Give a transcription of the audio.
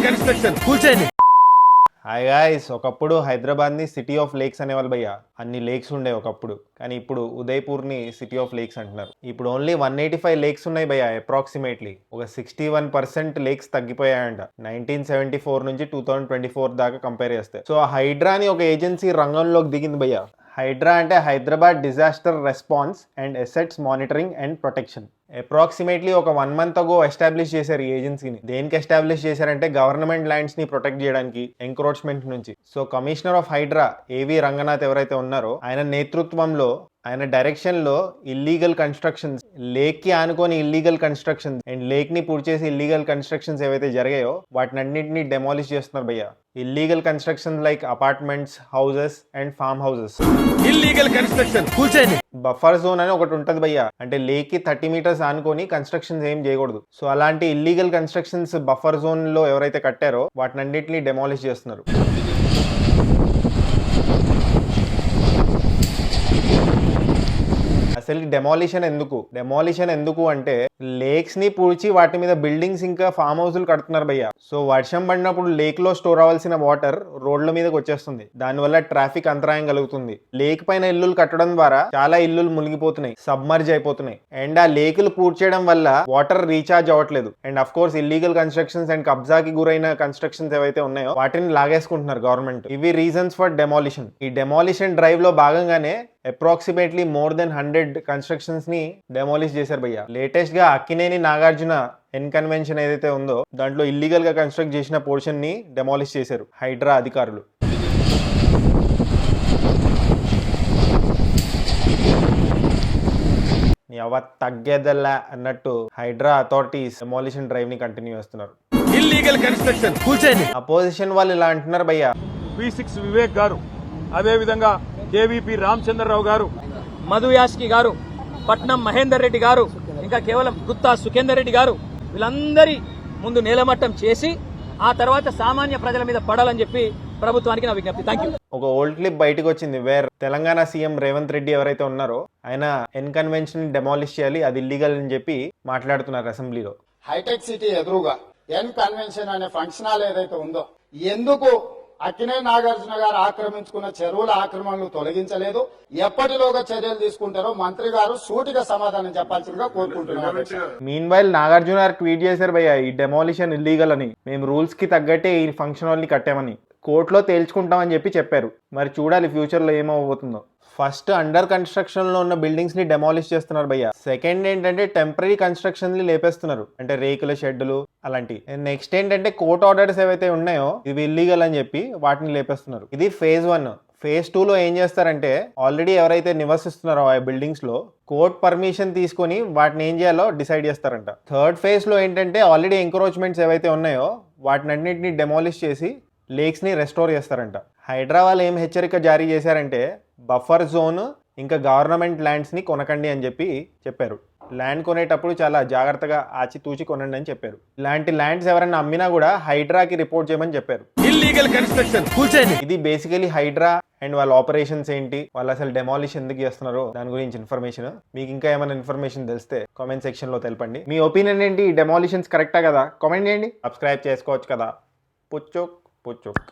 Construction కూల్చేయండి. Hi guys, ఒకప్పుడు హైదరాబాద్ని city of lakes అనేవాళ్ళు భయ్య. అన్ని లేక్స్ ఉండే ఒకప్పుడు, కానీ ఇప్పుడు ఉదయ్పూర్ని సిటీ ఆఫ్ లేక్స్ అంటున్నారు. ఇప్పుడు ఓన్లీ 185 లేక్స్ ఉన్నాయి భయ్య. అప్రాక్సిమేట్లీ ఒక 61% లేక్స్ తగ్గిపోయాయంట 1974 నుంచి 2024 దాకా కంపేర్ చేస్తే. సో హైడ్రా అని ఒక ఏజెన్సీ రంగంలోకి దిగింది భయ్య. హైడ్రా అంటే Hyderabad disaster response and assets monitoring and protection. Approximately ఒక 1 మంత్ అగో ఎస్టాబ్లిష్ చేశారు ఈ ఏజెన్సీని. దేనికి ఎస్టాబ్లిష్ చేశారంటే గవర్నమెంట్ ల్యాండ్స్ ని ప్రొటెక్ట్ చేయడానికి, ఎంక్రోచ్మెంట్ నుంచి. సో కమిషనర్ ఆఫ్ హైడ్రా ఏవి రంగనాథ్ ఎవరైతే ఉన్నారో ఆయన నేతృత్వంలో, ఆయన డైరెక్షన్ లో ఇల్లీగల్ కన్స్ట్రక్షన్స్, లేక్ కి ఆనుకొని ఇల్లీగల్ కన్స్ట్రక్షన్స్ అండ్ లేక్ ని పూర్తి చేసి ఇల్లీగల్ కన్స్ట్రక్షన్స్ ఏవైతే జరిగాయో వాటిని అన్నింటినీ డెమాలిష్ చేస్తున్నారు భయ్య. Illegal constructions like apartments, houses and farm houses. Illegal construction కూల్చేయండి. బఫర్ జోన్ అని ఒకటి ఉంటది భయ్య. అంటే లేక్ కి 30 మీటర్స్ ఆనుకొని కన్స్ట్రక్షన్స్ ఏం చేయకూడదు. సో అలాంటి ఇల్లీగల్ కన్స్ట్రక్షన్స్ బఫర్ జోన్ లో ఎవరైతే కట్టారో వాటిని అన్నింటినీ డెమాలిష్ చేస్తున్నారు. అసలు డెమాలిషన్ ఎందుకు అంటే లేక్స్ ని పూడ్చి వాటి మీద బిల్డింగ్స్ ఇంకా ఫామ్ హౌస్లు కడుతున్నారు భయ్య. సో వర్షం పడినప్పుడు లేక్ లో స్టోర్ అవ్వాల్సిన వాటర్ రోడ్ల మీదకి వచ్చేస్తుంది. దానివల్ల ట్రాఫిక్ అంతరాయం కలుగుతుంది. లేక్ పైన ఇల్లులు కట్టడం ద్వారా చాలా ఇల్లులు మునిగిపోతున్నాయి, సబ్మర్జ్ అయిపోతున్నాయి. అండ్ ఆ లేకులు పూడ్చేయడం వల్ల వాటర్ రీఛార్జ్ అవ్వట్లేదు. And of course illegal constructions and కబ్జాకి గురైన కన్స్ట్రక్షన్స్ ఏవైతే ఉన్నాయో వాటిని లాగేసుకుంటున్నారు గవర్నమెంట్. ఇవి రీజన్స్ ఫర్ డెమాలిషన్. ఈ డెమాలిషన్ డ్రైవ్ లో భాగంగానే అప్రాక్సిమేట్లీ మోర్ దెన్ 100 కన్స్ట్రక్షన్స్ ని డెమాలిష్ చేశారు భయ్య. లేటెస్ట్ గా అక్కినేని నాగార్జున కన్వెన్షన్ ఏదైతే ఉందో దాంట్లో ఇల్లీగల్ గా కన్స్ట్రక్ట్ చేసిన పోర్షన్ ని డెమాలిష్ చేశారు హైడ్రా అధికారులు. తగ్గేదల్లా అన్నట్టు హైడ్రా అథారిటీస్ డెమాలిషన్ డ్రైవ్ ని కంటిన్యూ చేస్తున్నారు. ఇల్లీగల్ కన్స్ట్రక్షన్ కూల్చేయండి. అపోజిషన్ వాళ్ళు ఇలా అంటున్నారు భయ్య. P6 వివేక్ గారు, అదే విధంగా కేవీపీ రామచంద్రరావు గారు, మధు యాష్కి గారు, పట్నం మహేందర్ రెడ్డి గారు, ఇంకా కేవలం గుత్తా సుఖేందర్ రెడ్డి గారు, వీళ్ళందరి ముందు నేలమట్టం చేసి ఆ తర్వాత సామాన్య ప్రజల మీద పడాలని చెప్పి ప్రభుత్వానికి నా విజ్ఞప్తి. Thank you. ఒక ఓల్డ్ క్లిప్ బయటకు వచ్చింది వేర్ తెలంగాణ సీఎం రేవంత్ రెడ్డి ఎవరైతే ఉన్నారో ఆయన కన్వెన్షన్ డెమాలిష్ చేయాలి, అది ఇల్లీగల్ అని చెప్పి మాట్లాడుతున్నారు అసెంబ్లీలో. హైటెక్ సిటీ ఎదురుగా కన్వెన్షన్ అనే ఫంక్షన్ హాల్ ఏదైతే ఉందో ఎందుకు అక్కినేని నాగార్జున గారు ఆక్రమించుకున్న చెరువుల ఆక్రమణలు తొలగించలేదు, ఎప్పటిలోగా చర్యలు తీసుకుంటారో మంత్రి గారు సూటిగా సమాధానం చెప్పాల్సిందిగా కోరుకుంటున్నారు. మీన్ వైల్ నాగార్జున గారు ట్వీట్ చేశారు భయ్య, ఈ డెమాలిషన్ ఇల్లీగల్ అని, మేము రూల్స్ కి తగ్గట్టే ఈ ఫంక్షన్ హాల్ ని కట్టామని, కోర్టులో తేల్చుకుంటామని చెప్పి చెప్పారు. మరి చూడాలి ఫ్యూచర్ లో ఏమవబోతుందో. ఫస్ట్ అండర్ కన్స్ట్రక్షన్ లో ఉన్న బిల్డింగ్స్ ని డెమాలిష్ చేస్తున్నారు భయ్య. సెకండ్ ఏంటంటే టెంపరీ కన్స్ట్రక్షన్ ని లేపేస్తున్నారు, అంటే రేకుల షెడ్లు అలాంటి. నెక్స్ట్ ఏంటంటే కోర్ట్ ఆర్డర్స్ ఏవైతే ఉన్నాయో ఇవి ఇల్లీగల్ అని చెప్పి వాటిని లేపేస్తున్నారు. ఇది ఫేజ్ 1. ఫేజ్ 2 లో ఏం చేస్తారంటే ఆల్రెడీ ఎవరైతే నివసిస్తున్నారో ఆ బిల్డింగ్స్ లో కోర్ట్ పర్మిషన్ తీసుకొని వాటిని ఏం చేయాలో డిసైడ్ చేస్తారంట. థర్డ్ ఫేజ్ లో ఏంటంటే ఆల్రెడీ ఎంక్రోచ్మెంట్స్ ఏవైతే ఉన్నాయో వాటిని అన్నింటినీ డెమాలిష్ చేసి లేక్స్ ని రెస్టోర్ చేస్తారంట. హైడ్రా వాళ్ళు ఏం హెచ్చరిక జారీ చేశారంటే బఫర్ జోన్ ఇంకా గవర్నమెంట్ ల్యాండ్స్ ని కొనకండి అని చెప్పారు. ల్యాండ్ కొనేటప్పుడు చాలా జాగ్రత్తగా ఆచితూచి కొనండి అని చెప్పారు. ఇలాంటి ల్యాండ్స్ ఎవరైనా అమ్మినా కూడా హైడ్రాకి రిపోర్ట్ చేయమని చెప్పారు. ఇల్లీగల్ కన్స్ట్రక్షన్ కూల్చేయండి. ఇది బేసికలీ హైడ్రా అండ్ వాళ్ళ ఆపరేషన్స్ ఏంటి, వాళ్ళు అసలు డెమాలిష్ ఎందుకు చేస్తున్నారో దాని గురించి ఇన్ఫర్మేషన్. మీకు ఇంకా ఏమైనా ఇన్ఫర్మేషన్ తెలిస్తే కామెంట్ సెక్షన్ లో తెలపండి. మీ ఒపీనియన్ ఏంటి, డెమాలిషన్స్ కరెక్టా కదా కామెంట్ చేయండి. సబ్స్క్రైబ్ చేసుకోవచ్చు కదా. పుచ్చుక్ పుచ్చుక్.